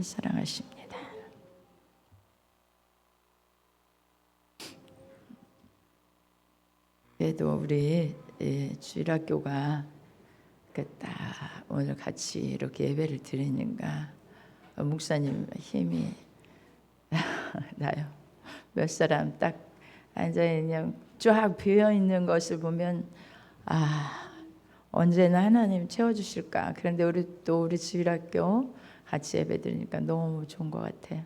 사랑하십니다. 그래도 우리 주일학교가 딱 오늘 같이 이렇게 예배를 드리니까 목사님 힘이 나요. 몇 사람 딱 앉아 그냥 쫙 비어 있는 것을 보면 언제나 하나님 채워주실까. 그런데 우리 주일학교 같이 예배 드리니까 너무 좋은 것 같아요.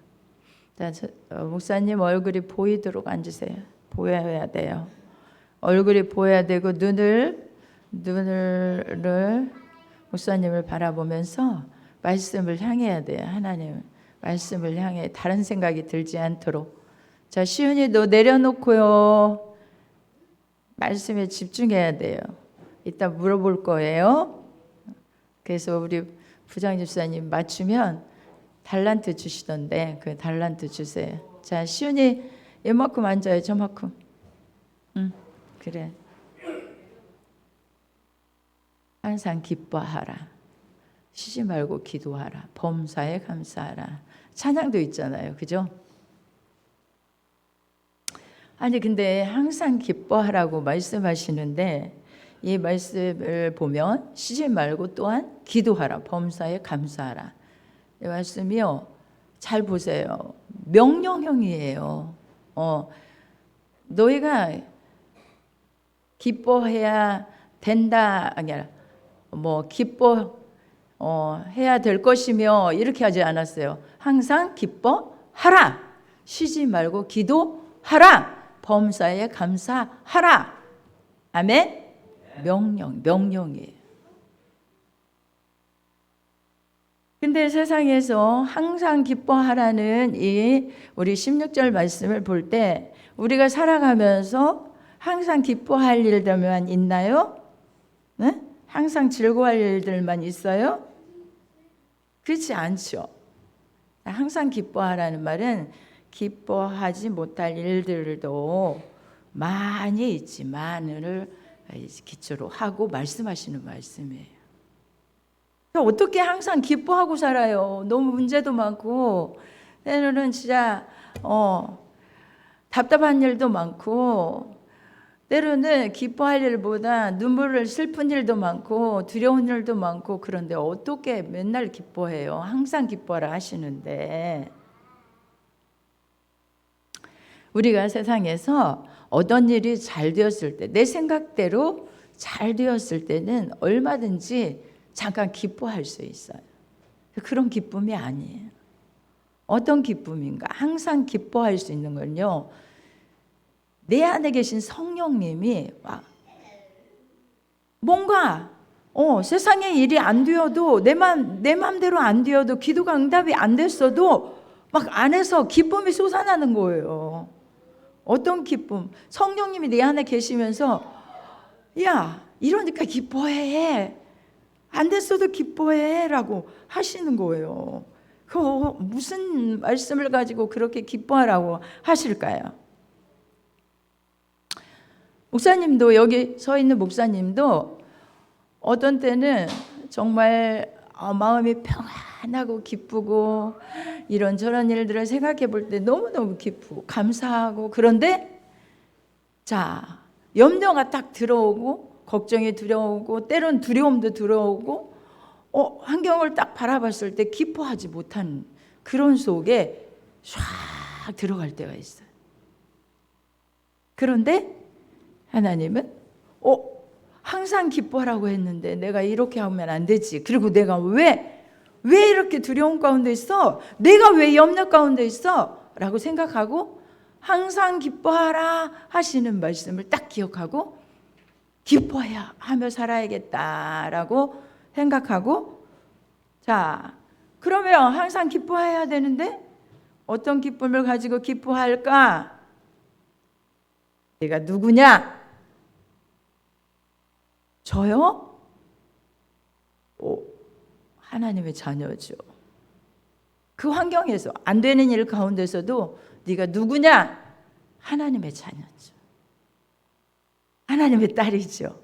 자, 목사님 얼굴이 보이도록 앉으세요. 보여야 돼요. 얼굴이 보여야 되고 눈을 목사님을 바라보면서 말씀을 향해야 돼요. 하나님 말씀을 향해 다른 생각이 들지 않도록. 자, 시윤이 너 내려놓고요. 말씀에 집중해야 돼요. 이따 물어볼 거예요. 그래서 우리 부장집사님 맞추면 달란트 주시던데 그 달란트 주세요. 자, 시윤이 이만큼 앉아요. 저만큼. 그래. 항상 기뻐하라. 쉬지 말고 기도하라. 범사에 감사하라. 찬양도 있잖아요. 그죠? 아니 근데 항상 기뻐하라고 말씀하시는데 이 말씀을 보면 쉬지 말고 또한 기도하라. 범사에 감사하라. 이 말씀이요. 잘 보세요. 명령형이에요. 너희가 기뻐해야 된다 아니라 해야 될 것이며 이렇게 하지 않았어요. 항상 기뻐하라. 쉬지 말고 기도하라. 범사에 감사하라. 아멘. 명령이에요. 근데 세상에서 항상 기뻐하라는 이 우리 16절 말씀을 볼 때 우리가 살아가면서 항상 기뻐할 일들만 있나요? 네? 항상 즐거워할 일들만 있어요? 그렇지 않죠. 항상 기뻐하라는 말은 기뻐하지 못할 일들도 많이 있지만을 기초로 하고 말씀하시는 말씀이에요. 어떻게 항상 기뻐하고 살아요? 너무 문제도 많고 때로는 진짜 답답한 일도 많고 때로는 기뻐할 일보다 눈물을 슬픈 일도 많고 두려운 일도 많고 그런데 어떻게 맨날 기뻐해요? 항상 기뻐하라 하시는데 우리가 세상에서 어떤 일이 잘 되었을 때 내 생각대로 잘 되었을 때는 얼마든지 잠깐 기뻐할 수 있어요. 그런 기쁨이 아니에요. 어떤 기쁨인가? 항상 기뻐할 수 있는 건요. 내 안에 계신 성령님이 뭔가 세상에 일이 안 되어도 내 맘대로 안 되어도 기도가 응답이 안 됐어도 막 안에서 기쁨이 솟아나는 거예요. 어떤 기쁨? 성령님이 내 안에 계시면서 야 이러니까 기뻐해. 안 됐어도 기뻐해 라고 하시는 거예요. 무슨 말씀을 가지고 그렇게 기뻐하라고 하실까요? 목사님도 여기 서 있는 목사님도 어떤 때는 정말 마음이 평안하고 기쁘고 이런저런 일들을 생각해 볼 때 너무너무 기쁘고 감사하고 그런데 자 염려가 딱 들어오고 걱정이 들어오고 때론 두려움도 들어오고 환경을 딱 바라봤을 때 기뻐하지 못한 그런 속에 쫙 들어갈 때가 있어요. 그런데 하나님은 항상 기뻐하라고 했는데 내가 이렇게 하면 안 되지. 그리고 내가 왜 이렇게 두려움 가운데 있어? 내가 왜 염려 가운데 있어? 라고 생각하고 항상 기뻐하라 하시는 말씀을 딱 기억하고 기뻐해야 하며 살아야겠다라고 생각하고 자 그러면 항상 기뻐해야 되는데 어떤 기쁨을 가지고 기뻐할까? 내가 누구냐? 저요? 하나님의 자녀죠. 그 환경에서 안 되는 일 가운데서도 네가 누구냐? 하나님의 자녀죠. 하나님의 딸이죠.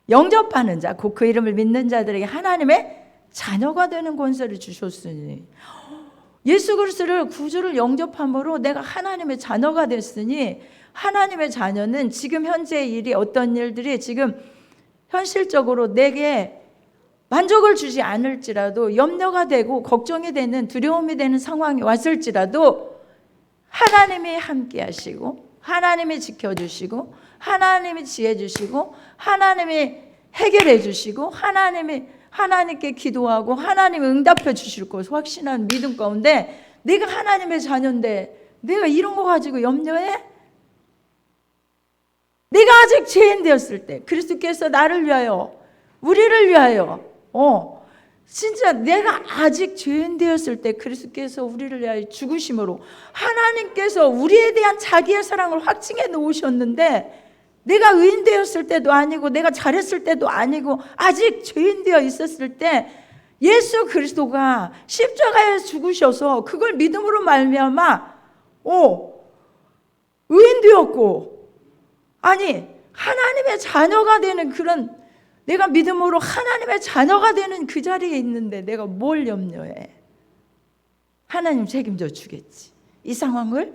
영접하는 자, 곧 그 이름을 믿는 자들에게 하나님의 자녀가 되는 권세를 주셨으니 예수 그리스도를 구주를 영접함으로 내가 하나님의 자녀가 됐으니, 하나님의 자녀는 지금 현재의 일이, 어떤 일들이 지금 현실적으로 내게 만족을 주지 않을지라도, 염려가 되고 걱정이 되는, 두려움이 되는 상황이 왔을지라도 하나님이 함께 하시고, 하나님이 지켜주시고, 하나님이 지혜 주시고, 하나님이 해결해 주시고, 하나님께 기도하고 하나님이 응답해 주실 것을 확신하는 믿음 가운데, 내가 하나님의 자녀인데 내가 이런 거 가지고 염려해? 내가 아직 죄인 되었을 때 그리스도께서 나를 위하여, 우리를 위하여, 진짜 내가 아직 죄인 되었을 때 그리스도께서 우리를 위하여 죽으심으로 하나님께서 우리에 대한 자기의 사랑을 확증해 놓으셨는데, 내가 의인 되었을 때도 아니고 내가 잘했을 때도 아니고 아직 죄인 되어 있었을 때 예수 그리스도가 십자가에 죽으셔서 그걸 믿음으로 말미암아 의인 되었고, 아니 하나님의 자녀가 되는, 그런, 내가 믿음으로 하나님의 자녀가 되는 그 자리에 있는데 내가 뭘 염려해? 하나님 책임져 주겠지. 이 상황을,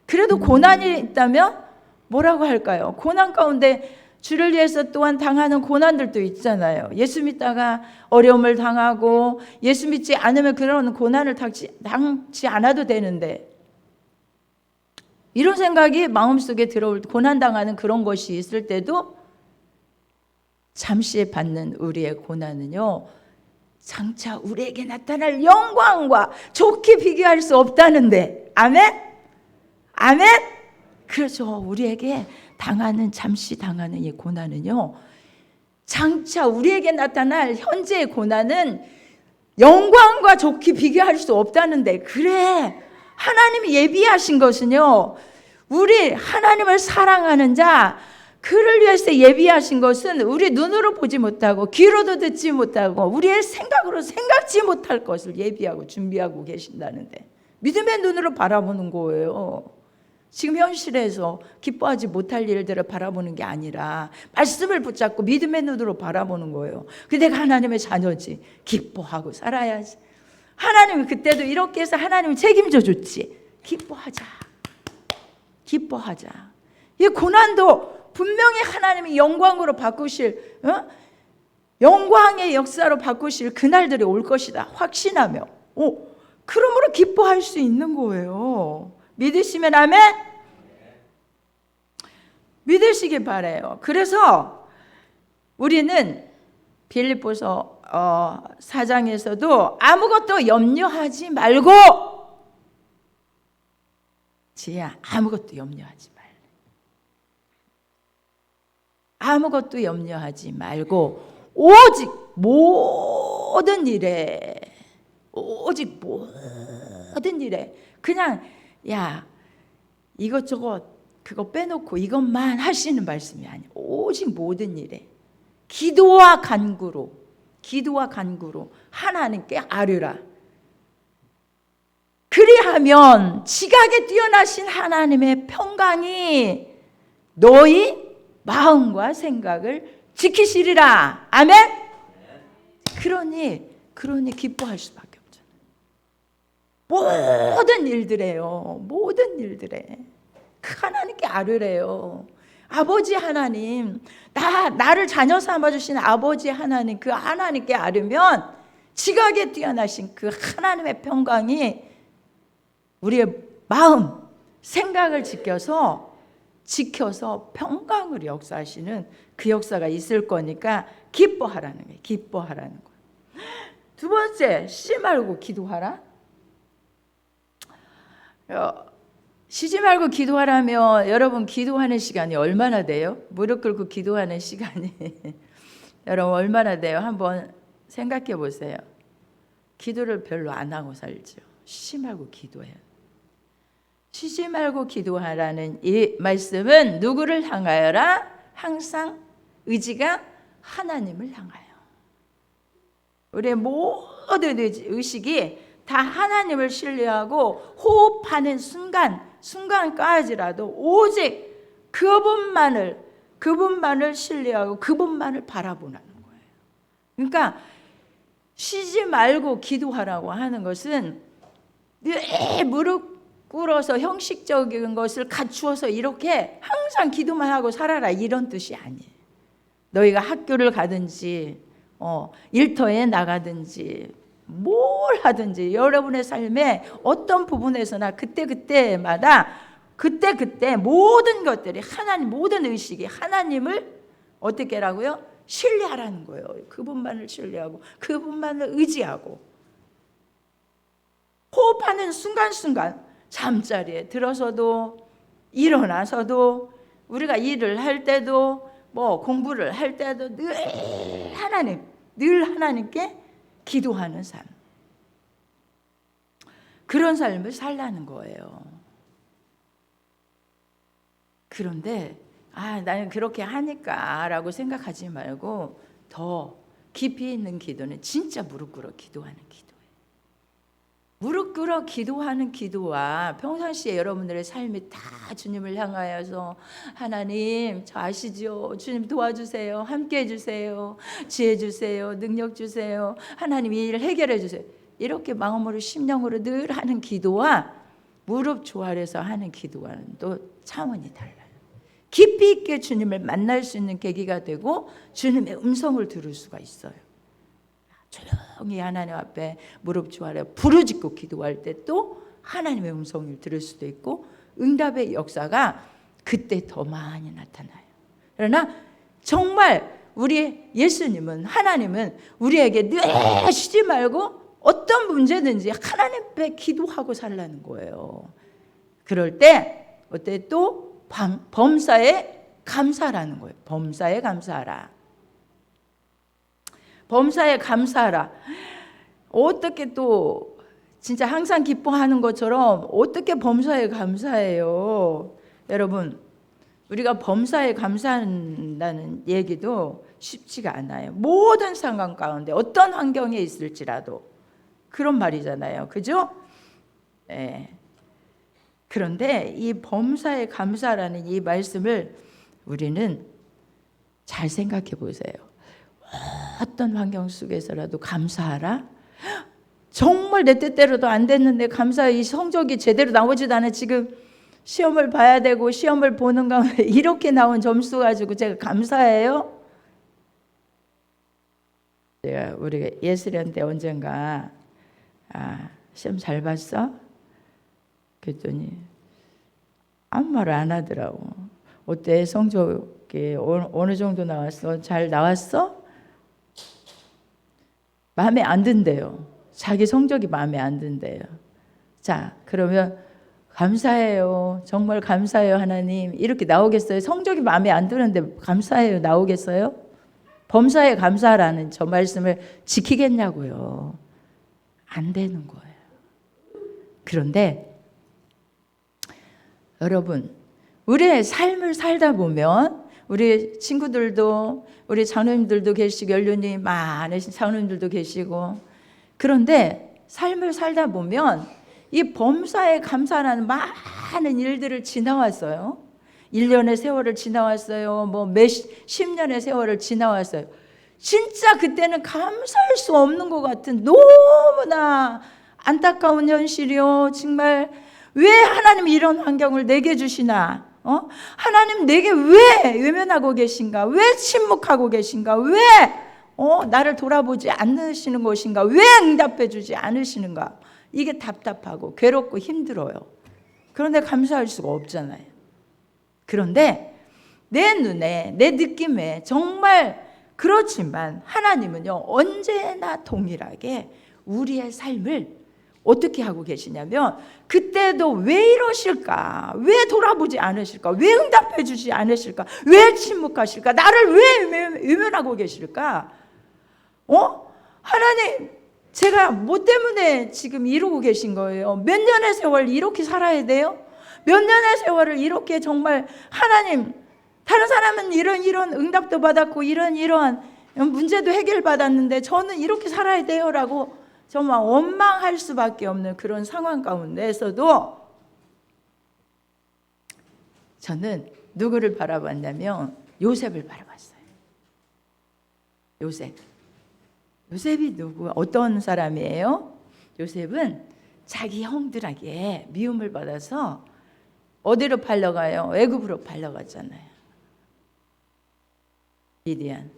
그래도 고난이 있다면 뭐라고 할까요? 고난 가운데 주를 위해서 또한 당하는 고난들도 있잖아요. 예수 믿다가 어려움을 당하고, 예수 믿지 않으면 그런 고난을 당치 않아도 되는데, 이런 생각이 마음속에 들어올, 고난당하는 그런 것이 있을 때도 잠시 받는 우리의 고난은요, 장차 우리에게 나타날 영광과 좋게 비교할 수 없다는데. 아멘? 아멘? 그렇죠. 우리에게 잠시 당하는 이 고난은요, 장차 우리에게 나타날 현재의 고난은 영광과 좋게 비교할 수 없다는데. 그래, 하나님이 예비하신 것은요, 우리 하나님을 사랑하는 자, 그를 위해서 예비하신 것은 우리 눈으로 보지 못하고 귀로도 듣지 못하고 우리의 생각으로 생각지 못할 것을 예비하고 준비하고 계신다는데, 믿음의 눈으로 바라보는 거예요. 지금 현실에서 기뻐하지 못할 일들을 바라보는 게 아니라 말씀을 붙잡고 믿음의 눈으로 바라보는 거예요. 내가 하나님의 자녀지, 기뻐하고 살아야지. 하나님이 그때도 이렇게 해서 하나님이 책임져 줬지. 기뻐하자. 기뻐하자. 이 고난도 분명히 하나님이 영광으로 바꾸실, 영광의 역사로 바꾸실 그날들이 올 것이다 확신하며, 그러므로 기뻐할 수 있는 거예요. 믿으시면 아멘? 믿으시길 바라요. 그래서 우리는 빌립보서 4장에서도 아무것도 염려하지 말고, 지혜야, 아무것도 염려하지 말래. 아무것도 염려하지 말고 오직 모든 일에, 그냥 이것저것 그거 빼놓고 이것만 하시는 말씀이 아니에요. 오직 모든 일에 기도와 간구로 하나님께 아뢰라. 그리하면 지각에 뛰어나신 하나님의 평강이 너희 마음과 생각을 지키시리라. 아멘? 그러니 기뻐할 수밖에 없잖아요. 모든 일들에요. 모든 일들에 하나님께 아뢰래요. 아버지 하나님, 나를 자녀 삼아주신 아버지 하나님, 그 하나님께 아뢰면 지각에 뛰어나신 그 하나님의 평강이 우리의 마음, 생각을 지켜서 평강으로 역사하시는 그 역사가 있을 거니까 기뻐하라는 거예요. 기뻐하라는 거예요. 두 번째, 쉬지 말고 기도하라. 쉬지 말고 기도하라면 여러분 기도하는 시간이 얼마나 돼요? 무릎 꿇고 기도하는 시간이 여러분 얼마나 돼요? 한번 생각해 보세요. 기도를 별로 안 하고 살죠. 쉬지 말고 기도해요. 쉬지 말고 기도하라는 이 말씀은 누구를 향하여라? 항상 의지가 하나님을 향하여. 우리의 모든 의식이 다 하나님을 신뢰하고 호흡하는 순간까지라도 오직 그분만을 신뢰하고 그분만을 바라보는 거예요. 그러니까 쉬지 말고 기도하라고 하는 것은 늘 무릎 꿇어서 형식적인 것을 갖추어서 이렇게 항상 기도만 하고 살아라, 이런 뜻이 아니에요. 너희가 학교를 가든지 일터에 나가든지 뭘 하든지 여러분의 삶의 어떤 부분에서나 그때마다 그때 모든 것들이 하나님, 모든 의식이 하나님을 어떻게 하라고요? 신뢰하라는 거예요. 그분만을 신뢰하고 그분만을 의지하고, 호흡하는 순간순간 잠자리에 들어서도 일어나서도 우리가 일을 할 때도 뭐 공부를 할 때도 늘 하나님께 기도하는 삶, 그런 삶을 살라는 거예요. 그런데 나는 그렇게 하니까 라고 생각하지 말고 더 깊이 있는 기도는 진짜 무릎 꿇어 기도하는 기도예요. 무릎 꿇어 기도하는 기도와 평상시에 여러분들의 삶이 다 주님을 향하여서 하나님 저 아시죠? 주님 도와주세요. 함께 해주세요. 지혜 주세요. 능력 주세요. 하나님 이 일을 해결해 주세요. 이렇게 마음으로 심령으로 늘 하는 기도와 무릎 조아려서 하는 기도와는 또 차원이 달라요. 깊이 있게 주님을 만날 수 있는 계기가 되고 주님의 음성을 들을 수가 있어요. 조용히 하나님 앞에 무릎 조아려 부르짖고 기도할 때 또 하나님의 음성을 들을 수도 있고 응답의 역사가 그때 더 많이 나타나요. 그러나 정말 우리 예수님은, 하나님은 우리에게 늘 쉬지 말고 어떤 문제든지 하나님 앞에 기도하고 살라는 거예요. 그럴 때 어때? 또 범사에 감사라는 거예요. 범사에 감사하라. 범사에 감사하라. 어떻게 또 진짜 항상 기뻐하는 것처럼 어떻게 범사에 감사해요? 여러분, 우리가 범사에 감사한다는 얘기도 쉽지가 않아요. 모든 상황 가운데 어떤 환경에 있을지라도 그런 말이잖아요. 그죠? 네. 그런데 이 범사에 감사라는 이 말씀을 우리는 잘 생각해 보세요. 어떤 환경 속에서라도 감사하라. 정말 내 뜻대로도 안 됐는데 감사해. 이 성적이 제대로 나오지도 않아. 지금 시험을 봐야 되고 시험을 보는 가운데 이렇게 나온 점수 가지고 제가 감사해요? 우리가 예슬이한 때 언젠가 시험 잘 봤어? 그랬더니 아무 말을 안 하더라고. 어때? 성적이 어느 정도 나왔어? 잘 나왔어? 마음에 안 든대요. 자기 성적이 마음에 안 든대요. 자, 그러면 감사해요. 정말 감사해요, 하나님. 이렇게 나오겠어요? 성적이 마음에 안 드는데 감사해요 나오겠어요? 범사에 감사라는 저 말씀을 지키겠냐고요. 안 되는 거예요. 그런데 여러분, 우리의 삶을 살다 보면 우리 친구들도, 우리 장로님들도 계시고 연륜이 많으신 장로님들도 계시고, 그런데 삶을 살다 보면 이 범사에 감사라는 많은 일들을 지나왔어요. 1년의 세월을 지나왔어요. 뭐 몇십 년의 세월을 지나왔어요. 진짜 그때는 감사할 수 없는 것 같은 너무나 안타까운 현실이요. 정말 왜 하나님이 이런 환경을 내게 주시나? 하나님 내게 왜 외면하고 계신가? 왜 침묵하고 계신가? 왜 나를 돌아보지 않으시는 것인가? 왜 응답해 주지 않으시는가? 이게 답답하고 괴롭고 힘들어요. 그런데 감사할 수가 없잖아요. 그런데 내 눈에, 내 느낌에 정말 그렇지만 하나님은요, 언제나 동일하게 우리의 삶을 어떻게 하고 계시냐면, 그때도 왜 이러실까? 왜 돌아보지 않으실까? 왜 응답해 주지 않으실까? 왜 침묵하실까? 나를 왜 외면하고 계실까? 하나님, 제가 뭐 때문에 지금 이러고 계신 거예요? 몇 년의 세월 이렇게 살아야 돼요? 몇 년의 세월을 이렇게 정말 하나님, 다른 사람은 이런 응답도 받았고 이런 문제도 해결받았는데 저는 이렇게 살아야 돼요? 라고 정말 원망할 수밖에 없는 그런 상황 가운데에서도 저는 누구를 바라봤냐면 요셉을 바라봤어요. 요셉이 어떤 사람이에요? 요셉은 자기 형들에게 미움을 받아서 어디로 팔려가요? 애굽으로 팔려갔잖아요. 미디안.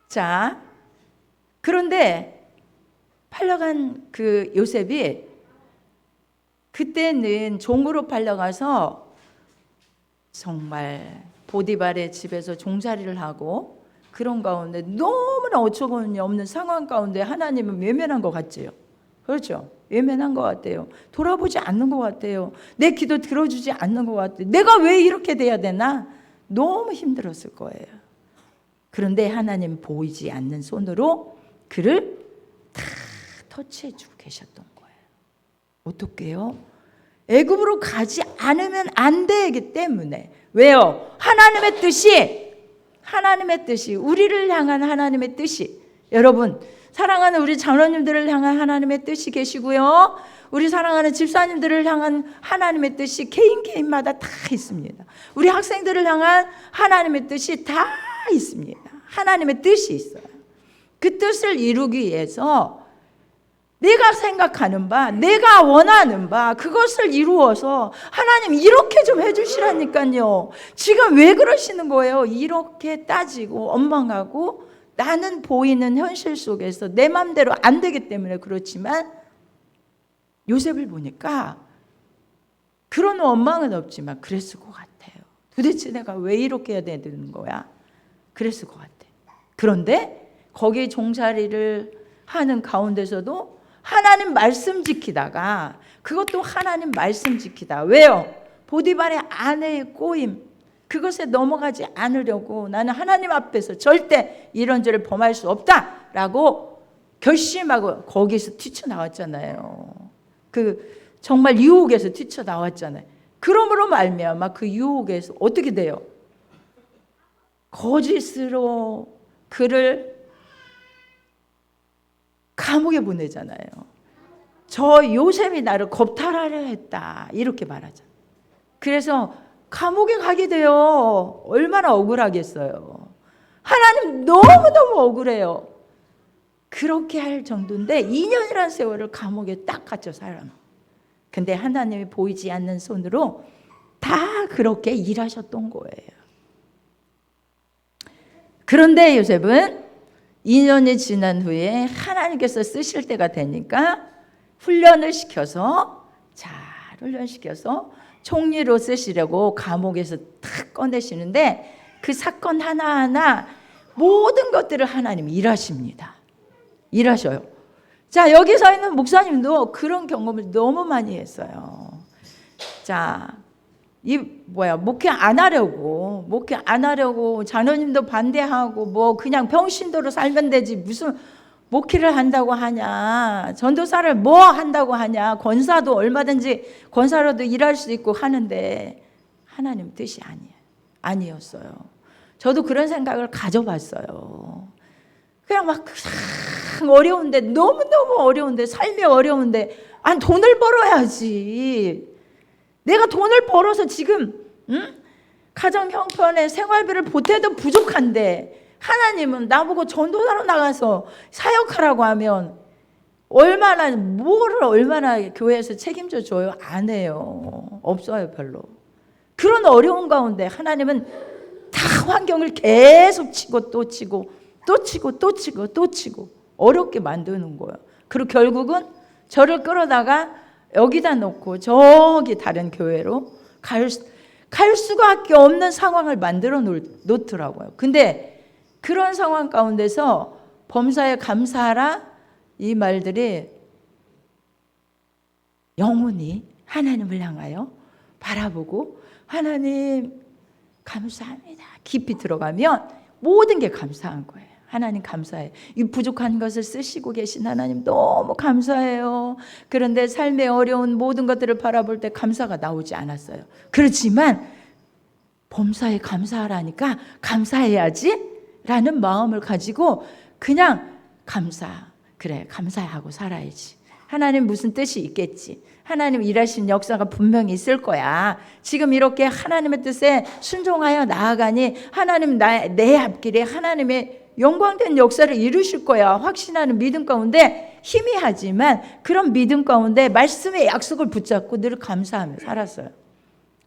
자, 그런데 팔려간 그 요셉이 그때는 종으로 팔려가서 정말 보디발의 집에서 종살이를 하고 그런 가운데 너무나 어처구니 없는 상황 가운데 하나님은 외면한 것 같지요. 그렇죠? 외면한 것 같아요. 돌아보지 않는 것 같아요. 내 기도 들어주지 않는 것 같아요. 내가 왜 이렇게 돼야 되나? 너무 힘들었을 거예요. 그런데 하나님 보이지 않는 손으로 그를 다 터치해주고 계셨던 거예요. 어떻게요? 애굽으로 가지 않으면 안 되기 때문에. 왜요? 하나님의 뜻이 우리를 향한 하나님의 뜻이, 여러분 사랑하는 우리 장로님들을 향한 하나님의 뜻이 계시고요, 우리 사랑하는 집사님들을 향한 하나님의 뜻이 개인마다 다 있습니다. 우리 학생들을 향한 하나님의 뜻이 다 있습니다. 하나님의 뜻이 있어요. 그 뜻을 이루기 위해서 내가 생각하는 바, 내가 원하는 바, 그것을 이루어서 하나님 이렇게 좀 해주시라니까요. 지금 왜 그러시는 거예요? 이렇게 따지고 원망하고 나는 보이는 현실 속에서 내 맘대로 안 되기 때문에 그렇지만, 요셉을 보니까 그런 원망은 없지만 그랬을 것 같아요. 도대체 내가 왜 이렇게 해야 되는 거야? 그랬을 것 같아요. 그런데 거기 종살이를 하는 가운데서도 하나님 말씀 지키다가, 그것도 하나님 말씀 지키다. 왜요? 보디발의 아내의 꼬임, 그것에 넘어가지 않으려고 나는 하나님 앞에서 절대 이런 죄를 범할 수 없다라고 결심하고 거기서 뛰쳐나왔잖아요. 그 정말 유혹에서 뛰쳐나왔잖아요. 그러므로 말미암아 그 유혹에서 어떻게 돼요? 거짓으로 그를 감옥에 보내잖아요. 저 요셉이 나를 겁탈하려 했다, 이렇게 말하잖아요. 그래서 감옥에 가게 돼요. 얼마나 억울하겠어요. 하나님 너무너무 억울해요. 그렇게 할 정도인데 2년이라는 세월을 감옥에 딱 갇혀 살아. 근데 하나님이 보이지 않는 손으로 다 그렇게 일하셨던 거예요. 그런데 요셉은 2년이 지난 후에 하나님께서 쓰실 때가 되니까 훈련을 시켜서, 잘 훈련시켜서 총리로 쓰시려고 감옥에서 탁 꺼내시는데, 그 사건 하나하나 모든 것들을 하나님이 일하십니다. 일하셔요. 자, 여기 서 있는 목사님도 그런 경험을 너무 많이 했어요. 자, 목회 안 하려고 장로님도 반대하고 그냥 병신도로 살면 되지, 무슨 목회를 한다고 하냐, 전도사를 뭐 한다고 하냐, 권사도 얼마든지 권사로도 일할 수 있고 하는데 하나님 뜻이 아니었어요. 저도 그런 생각을 가져봤어요. 그냥 막 어려운데, 너무너무 어려운데, 삶이 어려운데, 돈을 벌어야지. 내가 돈을 벌어서 지금 가정 형편에 생활비를 보태도 부족한데, 하나님은 나보고 전도사로 나가서 사역하라고 하면 얼마나 교회에서 책임져 줘요? 안 해요. 없어요, 별로. 그런 어려운 가운데 하나님은 다 환경을 계속 치고 또 치고 또 치고 또 치고 또 치고 어렵게 만드는 거예요. 그리고 결국은 저를 끌어다가 여기다 놓고 저기 다른 교회로 갈 수밖에 없는 상황을 만들어 놓더라고요. 근데 그런 상황 가운데서 범사에 감사하라, 이 말들이 영혼이 하나님을 향하여 바라보고 하나님 감사합니다 깊이 들어가면 모든 게 감사한 거예요. 하나님 감사해요. 이 부족한 것을 쓰시고 계신 하나님 너무 감사해요. 그런데 삶의 어려운 모든 것들을 바라볼 때 감사가 나오지 않았어요. 그렇지만 범사에 감사하라니까 감사해야지 라는 마음을 가지고 그냥 감사하고 살아야지. 하나님 무슨 뜻이 있겠지. 하나님 일하신 역사가 분명히 있을 거야. 지금 이렇게 하나님의 뜻에 순종하여 나아가니 하나님 내 앞길에 하나님의 영광된 역사를 이루실 거야. 확신하는 믿음 가운데 희미하지만 그런 믿음 가운데 말씀의 약속을 붙잡고 늘 감사하며 살았어요.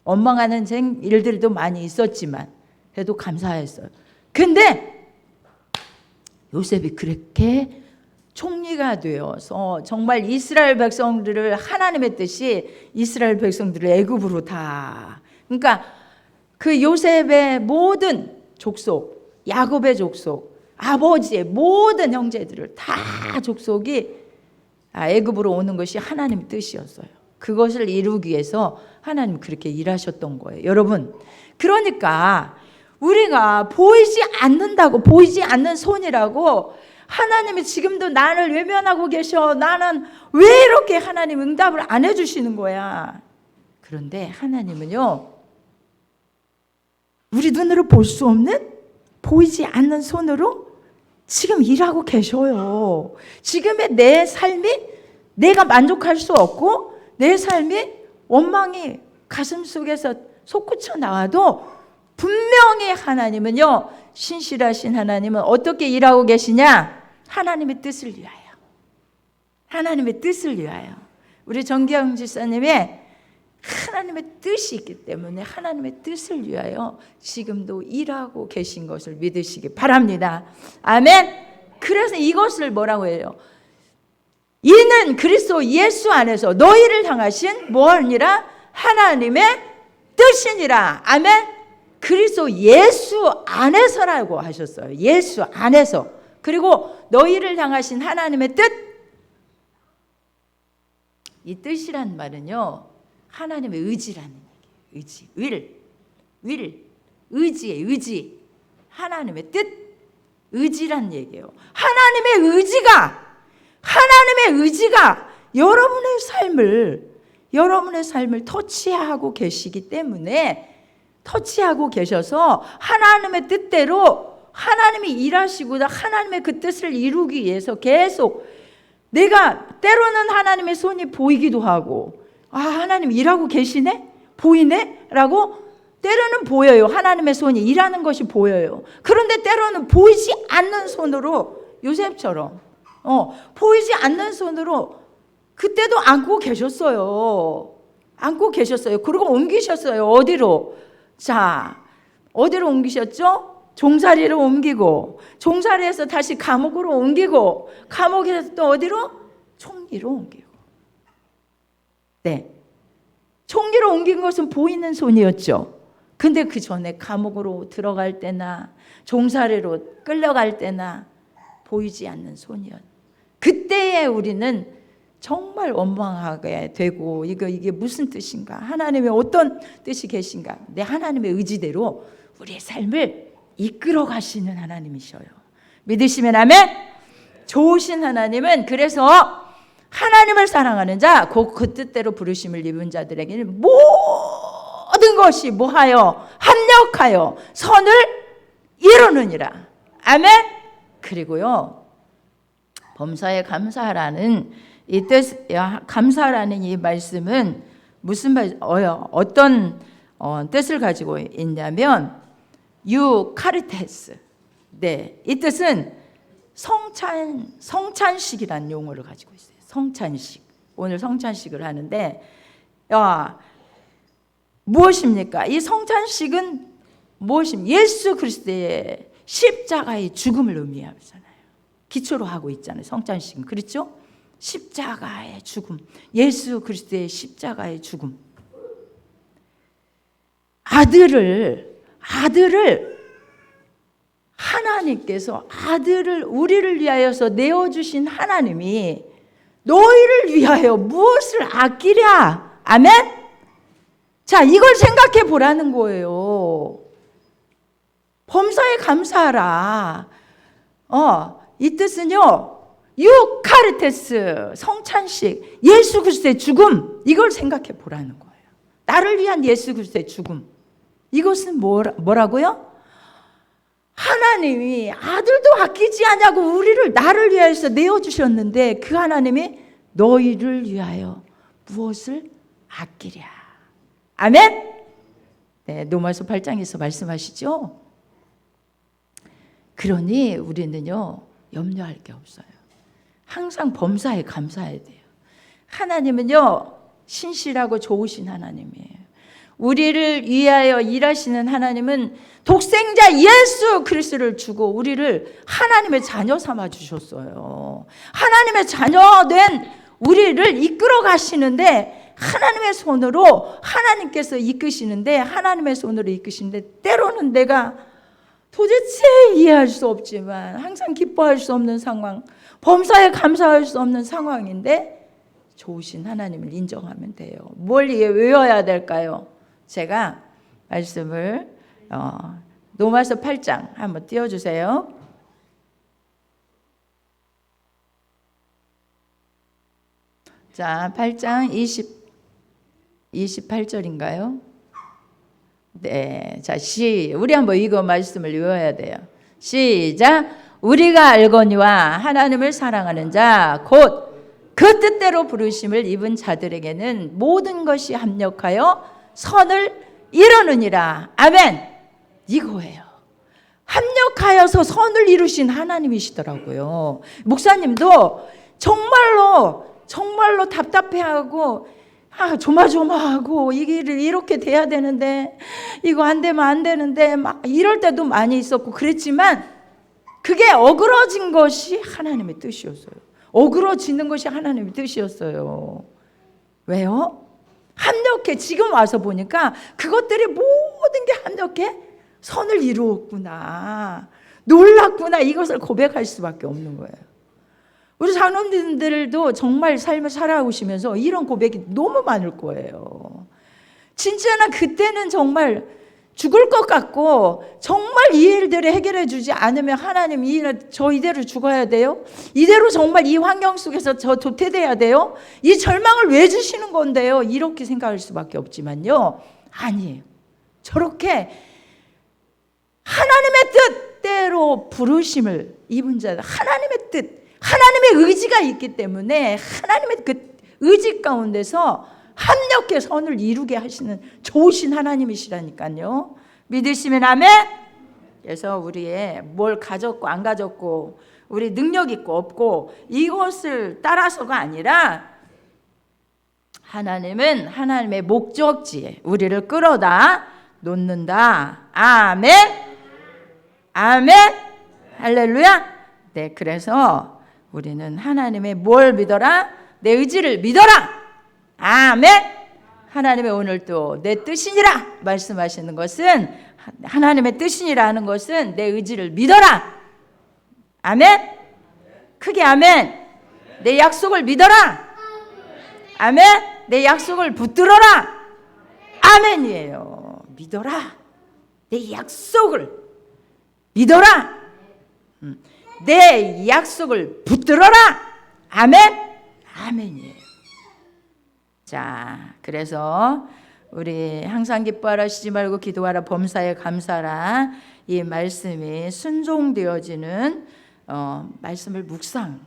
원망하는 일들도 많이 있었지만 그래도 감사했어요. 근데 요셉이 그렇게 총리가 되어서 정말 이스라엘 백성들을, 하나님의 뜻이 이스라엘 백성들을 애굽으로 다, 그러니까 그 요셉의 모든 족속, 야곱의 족속, 아버지의 모든 형제들을 다 족속이 애굽으로 오는 것이 하나님의 뜻이었어요. 그것을 이루기 위해서 하나님 그렇게 일하셨던 거예요. 여러분, 그러니까 우리가 보이지 않는다고, 보이지 않는 손이라고 하나님이 지금도 나를 외면하고 계셔, 나는 왜 이렇게 하나님 응답을 안 해주시는 거야. 그런데 하나님은요, 우리 눈으로 볼 수 없는, 보이지 않는 손으로 지금 일하고 계셔요. 지금의 내 삶이 내가 만족할 수 없고 내 삶이 원망이 가슴 속에서 솟구쳐 나와도 분명히 하나님은요, 신실하신 하나님은 어떻게 일하고 계시냐? 하나님의 뜻을 위하여, 하나님의 뜻을 위하여. 우리 정기영 집사님의 하나님의 뜻이 있기 때문에 하나님의 뜻을 위하여 지금도 일하고 계신 것을 믿으시기 바랍니다. 아멘. 그래서 이것을 뭐라고 해요? 이는 그리스도 예수 안에서 너희를 향하신 뭐하니라? 하나님의 뜻이니라. 아멘. 그리스도 예수 안에서라고 하셨어요. 예수 안에서. 그리고 너희를 향하신 하나님의 뜻. 이 뜻이란 말은요, 하나님의 의지라는 얘기예요. 의지, 의지의 의지, 하나님의 뜻, 의지란 얘기예요. 하나님의 의지가 여러분의 삶을 터치하고 계시기 때문에, 터치하고 계셔서 하나님의 뜻대로 하나님이 일하시고 하나님의 그 뜻을 이루기 위해서 계속, 내가 때로는 하나님의 손이 보이기도 하고, 하나님 일하고 계시네? 보이네? 라고 때로는 보여요. 하나님의 손이 일하는 것이 보여요. 그런데 때로는 보이지 않는 손으로, 요셉처럼 보이지 않는 손으로 그때도 안고 계셨어요. 안고 계셨어요. 그리고 옮기셨어요. 어디로? 자, 어디로 옮기셨죠? 종살이로 옮기고, 종살이에서 다시 감옥으로 옮기고, 감옥에서 또 어디로? 총리로 옮기고. 네, 총리로 옮긴 것은 보이는 손이었죠. 근데 그 전에 감옥으로 들어갈 때나 종살이로 끌려갈 때나 보이지 않는 손이었죠. 그때에 우리는 정말 원망하게 되고, 이게 무슨 뜻인가? 하나님의 어떤 뜻이 계신가? 내 하나님의 의지대로 우리의 삶을 이끌어 가시는 하나님이셔요. 믿으시면 아멘. 좋으신 하나님은 그래서 하나님을 사랑하는 자, 그 뜻대로 부르심을 입은 자들에게는 모든 것이 뭐하여? 합력하여 선을 이루느니라. 아멘. 그리고요, 범사에 감사하라는 이 뜻, 감사라는 이 말씀은 무슨 어떤 뜻을 가지고 있냐면 유카리테스. 네, 이 뜻은 성찬식이라는 용어를 가지고 있어요. 성찬식. 오늘 성찬식을 하는데, 무엇입니까? 이 성찬식은 무엇입니까? 예수 그리스도의 십자가의 죽음을 의미하잖아요. 기초로 하고 있잖아요. 성찬식은. 그렇죠? 십자가의 죽음. 예수 그리스도의 십자가의 죽음. 아들을 하나님께서 아들을 우리를 위하여서 내어주신 하나님이 너희를 위하여 무엇을 아끼랴? 아멘? 자, 이걸 생각해 보라는 거예요. 범사에 감사하라. 이 뜻은요, 유카르테스, 성찬식, 예수 그리스도의 죽음, 이걸 생각해 보라는 거예요. 나를 위한 예수 그리스도의 죽음. 이것은 뭐라고요? 하나님이 아들도 아끼지 않냐고 우리를, 나를 위하여서 내어주셨는데 그 하나님이 너희를 위하여 무엇을 아끼랴. 아멘? 네, 로마서 8장에서 말씀하시죠. 그러니 우리는요, 염려할 게 없어요. 항상 범사에 감사해야 돼요. 하나님은요, 신실하고 좋으신 하나님이에요. 우리를 위하여 일하시는 하나님은 독생자 예수 그리스도를 주고 우리를 하나님의 자녀 삼아 주셨어요. 하나님의 자녀 된 우리를 이끌어 가시는데 하나님의 손으로 하나님께서 이끄시는데 하나님의 손으로 이끄시는데 때로는 내가 도대체 이해할 수 없지만 항상 기뻐할 수 없는 상황, 범사에 감사할 수 없는 상황인데 좋으신 하나님을 인정하면 돼요. 뭘 외워야 될까요? 제가 말씀을 로마서 8장 한번 띄워주세요. 자, 8장 28절인가요? 네, 자, 우리 한번 이거 말씀을 외워야 돼요. 시작. 우리가 알거니와 하나님을 사랑하는 자 곧 그 뜻대로 부르심을 입은 자들에게는 모든 것이 합력하여 선을 이루느니라. 아멘. 이거예요. 합력하여서 선을 이루신 하나님이시더라고요. 목사님도 정말로 답답해하고 조마조마하고 이 길을 이렇게 돼야 되는데 이거 안 되면 안 되는데 막 이럴 때도 많이 있었고 그랬지만 그게 어그러진 것이 하나님의 뜻이었어요. 어그러지는 것이 하나님의 뜻이었어요. 왜요? 합력해. 지금 와서 보니까 그것들이 모든 게 합력해 선을 이루었구나, 놀랐구나, 이것을 고백할 수밖에 없는 거예요. 우리 장로님들도 정말 삶을 살아오시면서 이런 고백이 너무 많을 거예요. 진짜나 그때는 정말 죽을 것 같고 정말 이 일들을 해결해 주지 않으면 하나님 저 이대로 죽어야 돼요? 이대로 정말 이 환경 속에서 저 도태돼야 돼요? 이 절망을 왜 주시는 건데요? 이렇게 생각할 수밖에 없지만요, 아니에요. 저렇게 하나님의 뜻대로 부르심을 입은 자들, 하나님의 뜻, 하나님의 의지가 있기 때문에 하나님의 그 의지 가운데서 합력해 선을 이루게 하시는 좋으신 하나님이시라니까요. 믿으시면 아멘. 그래서 우리의 뭘 가졌고 안 가졌고 우리 능력 있고 없고 이것을 따라서가 아니라 하나님은 하나님의 목적지에 우리를 끌어다 놓는다. 아멘. 아멘. 할렐루야. 네, 그래서 우리는 하나님의 뭘 믿어라? 내 의지를 믿어라. 아멘. 하나님의 오늘 또 내 뜻이니라 말씀하시는 것은, 하나님의 뜻이니라 하는 것은 내 의지를 믿어라. 아멘. 크게 아멘. 내 약속을 믿어라. 아멘. 내 약속을 붙들어라. 아멘이에요. 믿어라. 내 약속을 믿어라. 내 약속을 붙들어라. 아멘. 아멘이에요. 자, 그래서 우리 항상 기뻐하라, 쉬지 말고 기도하라, 범사에 감사하라, 이 말씀이 순종되어지는 말씀을 막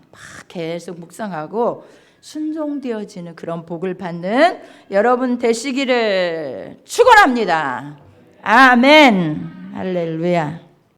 계속 묵상하고 순종되어지는 그런 복을 받는 여러분 되시기를 축원합니다. 아멘. 할렐루야.